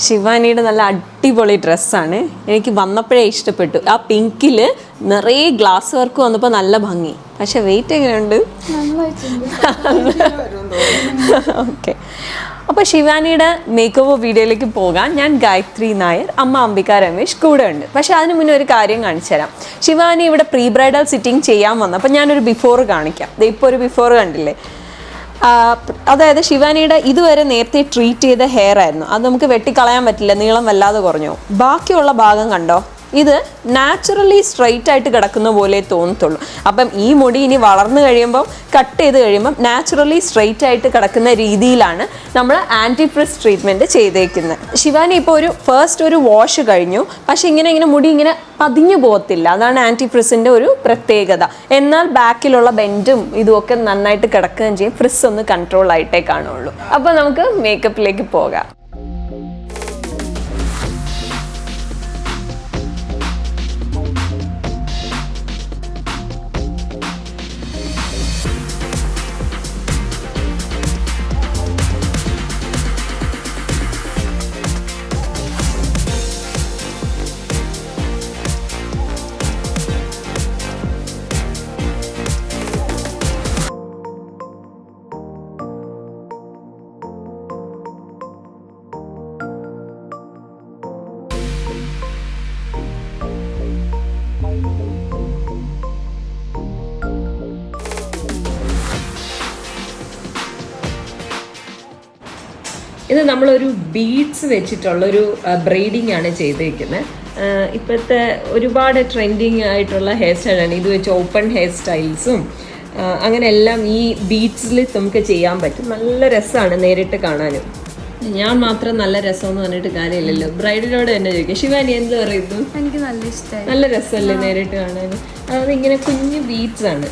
ശിവാനിയുടെ നല്ല അടിപൊളി ഡ്രസ്സാണ്. എനിക്ക് വന്നപ്പോഴേ ഇഷ്ടപ്പെട്ടു. ആ പിങ്കിൽ നിറയെ ഗ്ലാസ് വർക്ക് വന്നപ്പോൾ നല്ല ഭംഗി. പക്ഷെ വെയിറ്റ് എങ്ങനെയുണ്ട്? ഓക്കെ. അപ്പോൾ ശിവാനിയുടെ മേക്ക് ഓവർ വീഡിയോയിലേക്ക് പോകാൻ ഞാൻ ഗായത്രി നായർ, അമ്മ അംബിക രമേശ് കൂടെ ഉണ്ട്. പക്ഷെ അതിന് മുന്നേ ഒരു കാര്യം കാണിച്ചു തരാം. ശിവാനി ഇവിടെ പ്രീ ബ്രൈഡൽ സിറ്റിംഗ് ചെയ്യാൻ വന്നു. അപ്പോൾ ഞാനൊരു ബിഫോർ കാണിക്കാം. ഇപ്പോൾ ഒരു ബിഫോർ കണ്ടില്ലേ? അതായത് ശിവാനിയുടെ ഇതുവരെ നേരത്തെ ട്രീറ്റ് ചെയ്ത ഹെയർ ആയിരുന്നു. അത് നമുക്ക് വെട്ടിക്കളയാൻ പറ്റില്ല, നീളം വല്ലാതെ കുറഞ്ഞു. ബാക്കിയുള്ള ഭാഗം കണ്ടോ, ഇത് നാച്ചുറലി സ്ട്രെയിറ്റ് ആയിട്ട് കിടക്കുന്ന പോലെ തോന്നത്തുള്ളൂ. അപ്പം ഈ മുടി ഇനി വളർന്നു കഴിയുമ്പോൾ കട്ട് ചെയ്ത് കഴിയുമ്പം നാച്ചുറലി സ്ട്രെയിറ്റ് ആയിട്ട് കിടക്കുന്ന രീതിയിലാണ് നമ്മൾ ആൻറ്റി ഫ്രിസ് ട്രീറ്റ്മെൻറ്റ് ചെയ്തേക്കുന്നത്. ശിവാനി ഇപ്പോൾ ഒരു വാഷ് കഴിഞ്ഞു. പക്ഷേ ഇങ്ങനെ മുടി ഇങ്ങനെ പതിഞ്ഞു പോകത്തില്ല. അതാണ് ആൻറ്റി ഫ്രിസിൻ്റെ ഒരു പ്രത്യേകത. എന്നാൽ ബാക്കിലുള്ള ബെൻഡും ഇതുമൊക്കെ നന്നായിട്ട് കിടക്കുകയും ചെയ്യും. ഫ്രിസ് ഒന്ന് കൺട്രോൾ ആയിട്ടേ കാണുള്ളൂ. അപ്പോൾ നമുക്ക് മേക്കപ്പിലേക്ക് പോകാം. ഇത് നമ്മളൊരു ബീഡ്സ് വെച്ചിട്ടുള്ളൊരു ബ്രെയ്ഡിങ് ആണ് ചെയ്തേക്കുന്നത്. ഇപ്പോഴത്തെ ഒരുപാട് ട്രെൻഡിങ് ആയിട്ടുള്ള ഹെയർ സ്റ്റൈലാണ്. ഇത് വെച്ച് ഓപ്പൺ ഹെയർ സ്റ്റൈൽസും അങ്ങനെ എല്ലാം ഈ ബീഡ്സിൽ നമുക്ക് ചെയ്യാൻ പറ്റും. നല്ല രസമാണ് നേരിട്ട് കാണാനും. ഞാൻ മാത്രം നല്ല രസമെന്ന് പറഞ്ഞിട്ട് കാര്യമില്ലല്ലോ, ബ്രൈഡിനോട് തന്നെ ചോദിക്കാം. ശിവാനി എന്ത് പറയുന്നു? എനിക്ക് നല്ല ഇഷ്ടമായി. നല്ല രസമല്ലേ നേരിട്ട് കാണാൻ? അതായത് ഇങ്ങനെ കുഞ്ഞു ബീഡ്സ് ആണ്.